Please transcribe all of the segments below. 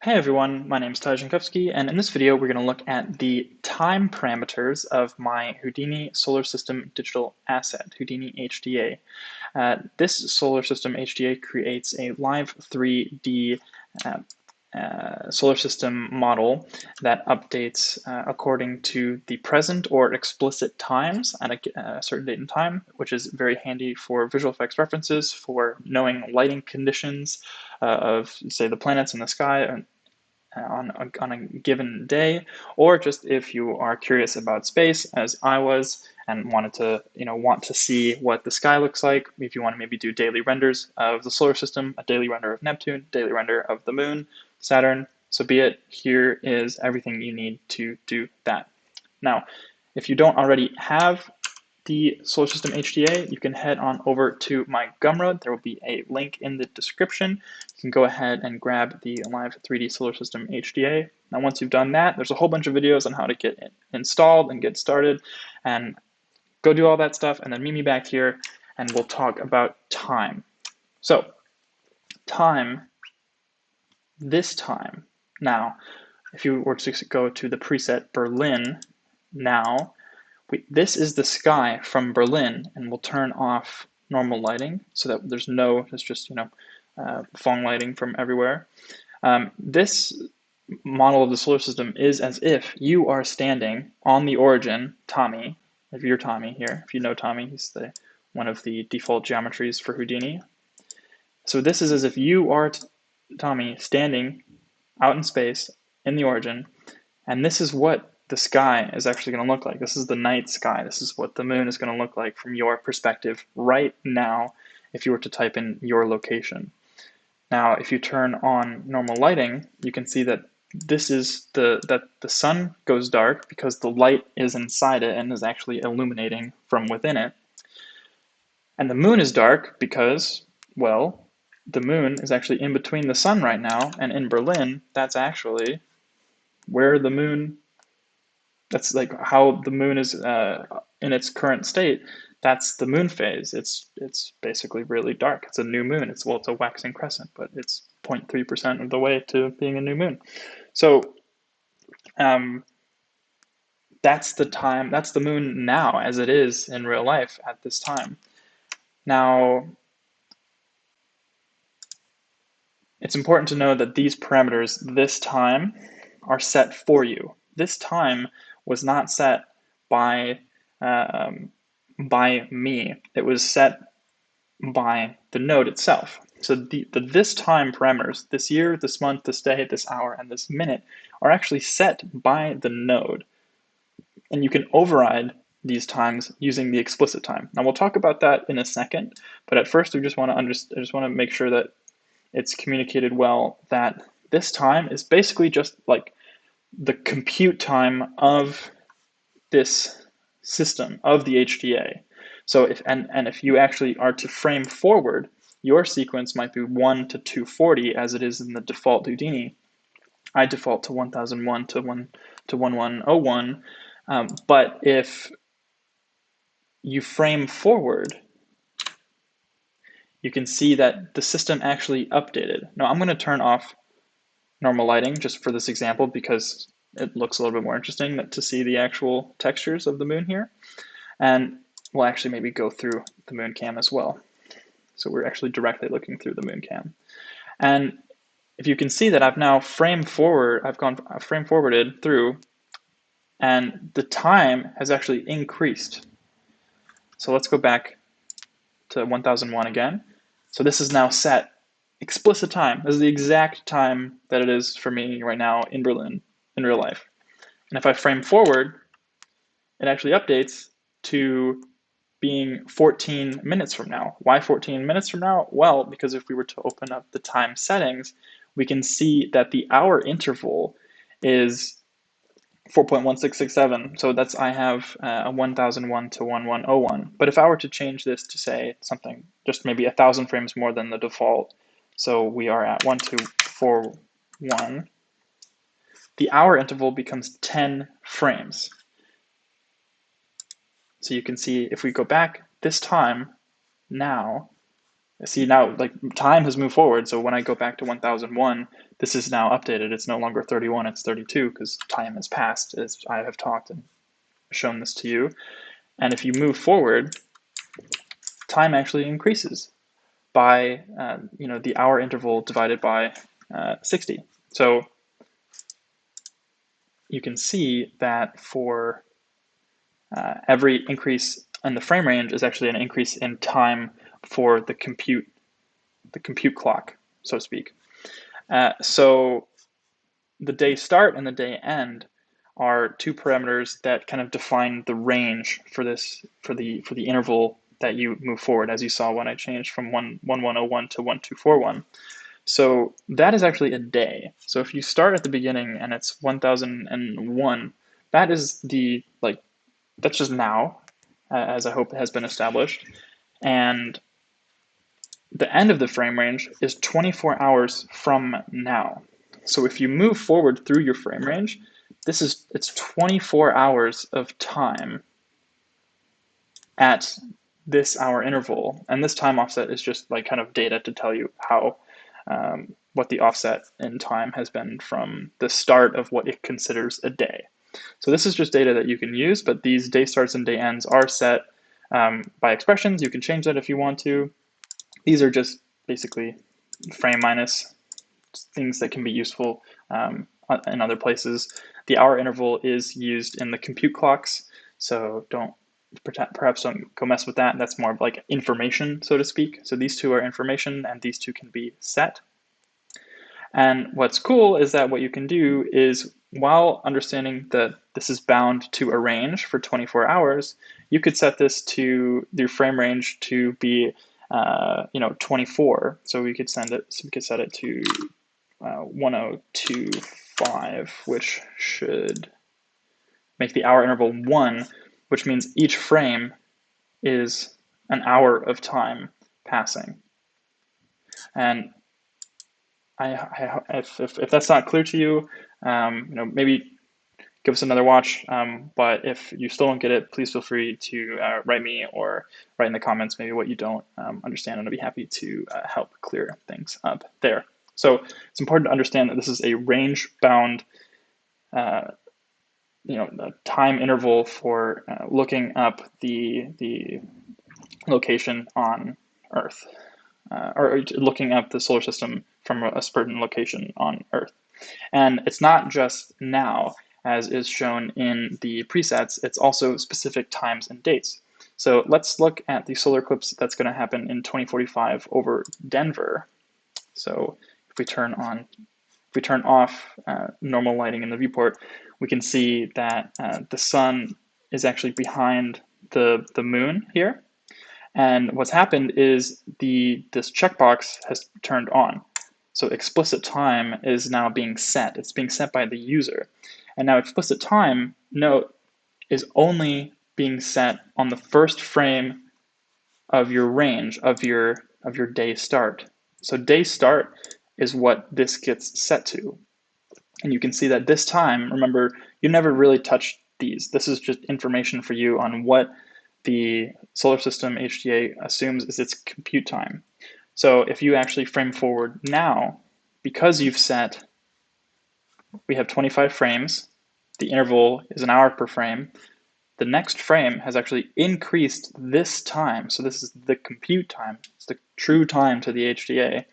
Hey everyone, my name is trzankofx, and in this video we're going to look at the time parameters of my Houdini Solar System digital asset, Houdini HDA. This Solar System HDA creates a live 3D solar system model that updates according to the present or explicit times at a certain date and time, which is very handy for visual effects references, for knowing lighting conditions of, say, the planets in the sky on a given day, or just if you are curious about space, as I was, and wanted to, want to see what the sky looks like. If you want to maybe do daily renders of the solar system, a daily render of Neptune, daily render of the moon, Saturn, so be it. Here is everything you need to do that. Now, if you don't already have the Solar System HDA, you can head on over to my Gumroad. There will be a link in the description. You can go ahead and grab the Live 3D Solar System HDA. Now, once you've done that, there's a whole bunch of videos on how to get it installed and get started, and go do all that stuff, and then meet me back here, and we'll talk about time. So, this time. Now, if you were to go to the preset Berlin now, this is the sky from Berlin, and we'll turn off normal lighting so that it's just, phone lighting from everywhere. This model of the solar system is as if you are standing on the origin, Tommy, if you're Tommy here, if you know Tommy, he's one of the default geometries for Houdini. So this is as if you are Tommy standing out in space in the origin, and this is what the sky is actually going to look like. This is the night sky. This is what the moon is going to look like from your perspective right now if you were to type in your location. Now, if you turn on normal lighting, you can see that this is that the sun goes dark because the light is inside it and is actually illuminating from within it. And the moon is dark because, well, the moon is actually in between the sun right now, and in Berlin, that's actually where the moon, that's like how the moon is in its current state. That's the moon phase. It's basically really dark. It's a new moon. It's a waxing crescent, but it's 0.3% of the way to being a new moon. So that's the time. That's the moon now, as it is in real life at this time. Now, it's important to know that these parameters, this time, are set for you. This time was not set by me. It was set by the node itself. So the this time parameters, this year, this month, this day, this hour, and this minute, are actually set by the node. And you can override these times using the explicit time. Now we'll talk about that in a second, but at first I just want to make sure that it's communicated well that this time is basically just like the compute time of this system, of the HDA. So if you actually are to frame forward, your sequence might be 1 to 240 as it is in the default Houdini. I default to 1001 to 1101. But if you frame forward, you can see that the system actually updated. Now I'm going to turn off normal lighting just for this example because it looks a little bit more interesting to see the actual textures of the moon here. And we'll actually maybe go through the moon cam as well. So we're actually directly looking through the moon cam. And if you can see that I've now framed forward, I've frame forwarded through, and the time has actually increased. So let's go back to 1001 again. So this is now set explicit time. This is the exact time that it is for me right now in Berlin, in real life. And if I frame forward, it actually updates to being 14 minutes from now. Why 14 minutes from now? Well, because if we were to open up the time settings, we can see that the hour interval is 4.1667. So that's, I have a 1001 to 1101. But if I were to change this to say something, just maybe 1,000 frames more than the default, so we are at 1241, the hour interval becomes 10 frames. So you can see if we go back this time now, See now, like time has moved forward. So when I go back to 1001, this is now updated. It's no longer 31, it's 32 because time has passed, as I have talked and shown this to you. And if you move forward, time actually increases by the hour interval divided by 60. So you can see that for every increase in the frame range is actually an increase in time for the compute clock, so to speak. So the day start and the day end are two parameters that kind of define the range for the interval that you move forward, as you saw when I changed from 1101 to 1241. So that is actually a day. So if you start at the beginning and it's 1001, that is that's just now, as I hope has been established. And the end of the frame range is 24 hours from now. So if you move forward through your frame range, it's 24 hours of time at this hour interval. And this time offset is just like kind of data to tell you how what the offset in time has been from the start of what it considers a day. So this is just data that you can use, but these day starts and day ends are set by expressions. You can change that if you want to. These are just basically frame minus things that can be useful in other places. The hour interval is used in the compute clocks, so perhaps don't go mess with that. That's more of like information, so to speak. So these two are information, and these two can be set. And what's cool is that what you can do is, while understanding that this is bound to a range for 24 hours, you could set this to your frame range to be 24. So we could set it to 1025, which should make the hour interval 1, which means each frame is an hour of time passing. And if that's not clear to you, maybe give us another watch. But if you still don't get it, please feel free to write me or write in the comments maybe what you don't understand, and I'll be happy to help clear things up there. So it's important to understand that this is a range-bound time interval for looking up the location on Earth, or looking up the solar system from a certain location on Earth. And it's not just now, as is shown in the presets, it's also specific times and dates. So let's look at the solar eclipse that's going to happen in 2045 over Denver. So if we turn off normal lighting in the viewport, we can see that the sun is actually behind the moon here. And what's happened is this checkbox has turned on. So explicit time is now being set. It's being set by the user. And now explicit time, note, is only being set on the first frame of your range of your day start. So day start is what this gets set to. And you can see that this time, remember, you never really touched these. This is just information for you on what the solar system HDA assumes is its compute time. So if you actually frame forward now, because you've set, we have 25 frames, the interval is an hour per frame, the next frame has actually increased this time. So this is the compute time. It's the true time to the HDA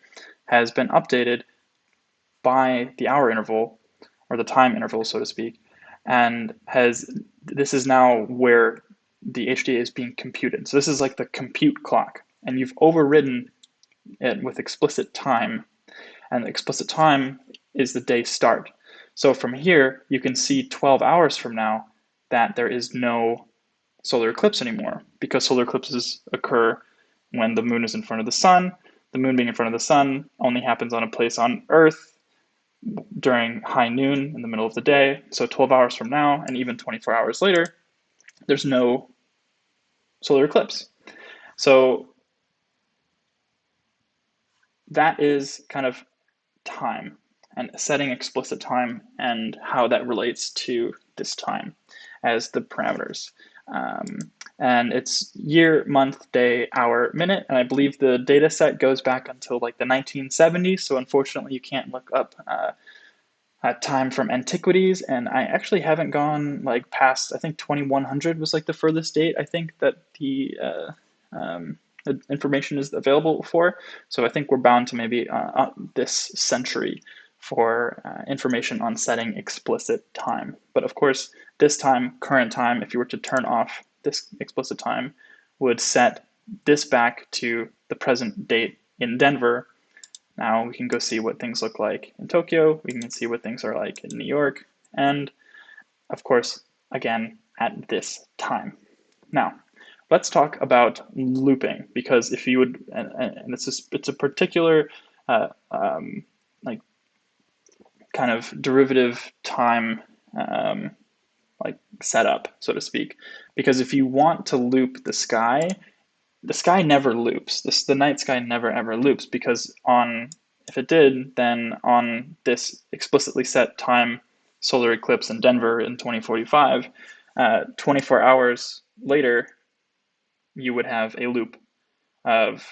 has been updated by the hour interval, or the time interval, so to speak, and this is now where the HDA is being computed. So this is like the compute clock, and you've overridden it with explicit time, and the explicit time is the day start. So from here, you can see 12 hours from now that there is no solar eclipse anymore, because solar eclipses occur when the moon is in front of the sun. The moon being in front of the sun only happens on a place on Earth during high noon in the middle of the day. So 12 hours from now, and even 24 hours later, there's no solar eclipse. So that is kind of time, and setting explicit time and how that relates to this time as the parameters. and it's year, month, day, hour, minute, and I believe the data set goes back until like the 1970s, so unfortunately you can't look up time from antiquities, and I actually haven't gone like past, I think 2100 was like the furthest date I think that the information is available for. So I think we're bound to maybe this century for information on setting explicit time. But of course, this time, current time, if you were to turn off this explicit time, would set this back to the present date in Denver. Now we can go see what things look like in Tokyo. We can see what things are like in New York. And of course, again, at this time. Now, let's talk about looping, because if you would, and it's a particular like kind of derivative time like setup, so to speak. Because if you want to loop the sky never loops. The night sky never ever loops, because if it did, then on this explicitly set time solar eclipse in Denver in 2045, 24 hours later, you would have a loop of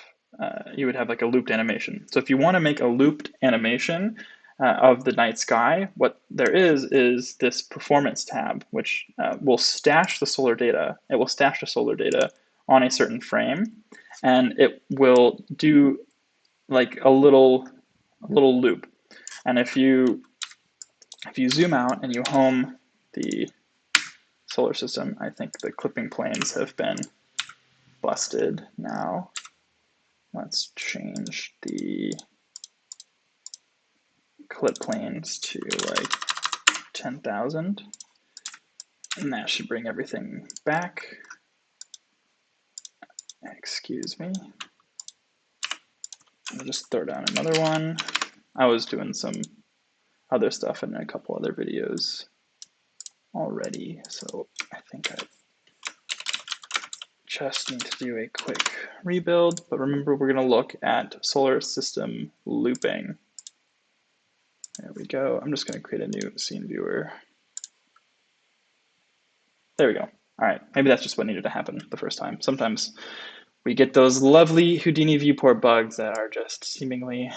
you would have like a looped animation. So if you want to make a looped animation of the night sky, what there is this performance tab, which will stash the solar data. It will stash the solar data on a certain frame, and it will do like a little loop. And if you zoom out and you home the solar system, I think the clipping planes have been busted now. Let's change the clip planes to like 10,000, and that should bring everything back. Excuse me. I'll just throw down another one. I was doing some other stuff in a couple other videos already, so I think I just need to do a quick rebuild. But remember, we're going to look at solar system looping. There we go. I'm just going to create a new scene viewer. There we go. All right, maybe that's just what needed to happen the first time. Sometimes we get those lovely Houdini viewport bugs that are just seemingly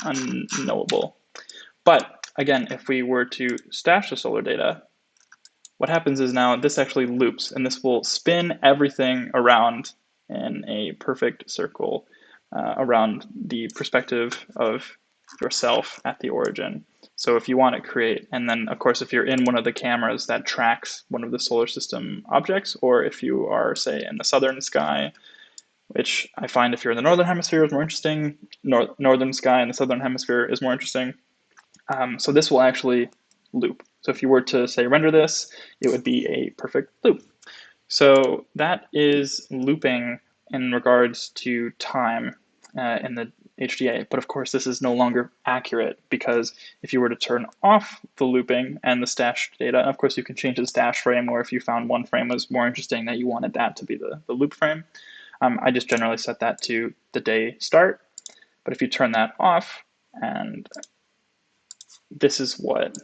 unknowable. But again, if we were to stash the solar data, what happens is now this actually loops, and this will spin everything around in a perfect circle around the perspective of yourself at the origin. So if you want to create, and then of course if you're in one of the cameras that tracks one of the solar system objects, or if you are, say, in the southern sky, which I find if you're in the northern hemisphere is more interesting, northern sky in the southern hemisphere is more interesting. So this will actually loop. So if you were to, say, render this, it would be a perfect loop. So that is looping in regards to time in the HDA. But of course, this is no longer accurate, because if you were to turn off the looping and the stashed data, and of course you can change the stash frame, or if you found one frame was more interesting that you wanted that to be the loop frame. I just generally set that to the day start. But if you turn that off, and this is what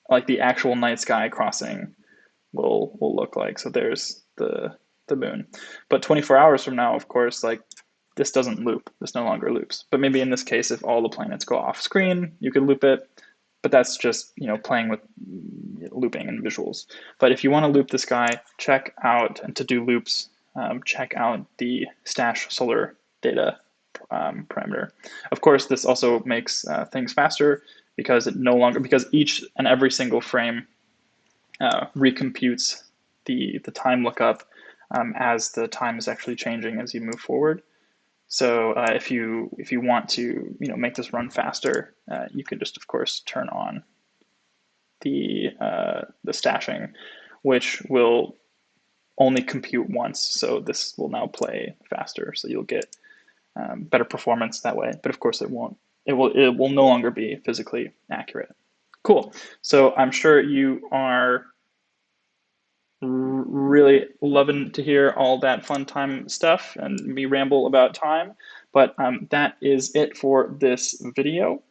like the actual night sky crossing will look like. So there's the moon. But 24 hours from now, of course, like this doesn't loop. This no longer loops. But maybe in this case, if all the planets go off screen, you could loop it. But that's just, playing with looping and visuals. But if you want to loop the sky, check out, and to do loops, check out the stash solar data parameter. Of course, this also makes things faster, because because each and every single frame recomputes the time lookup as the time is actually changing as you move forward. So if you want to make this run faster, you can just of course turn on the stashing, which will only compute once. So this will now play faster. So you'll get better performance that way. But of course, it won't. It will no longer be physically accurate. Cool. So I'm sure you are really loving to hear all that fun time stuff and me ramble about time. But that is it for this video.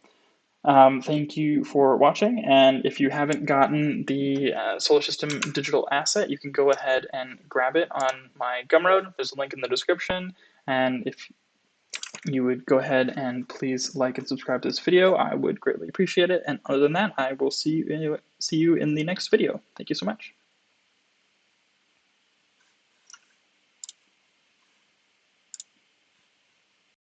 Thank you for watching, and if you haven't gotten the Solar System digital asset, you can go ahead and grab it on my Gumroad. There's a link in the description, and if you would go ahead and please like and subscribe to this video, I would greatly appreciate it. And other than that, I will see you in the next video. Thank you so much.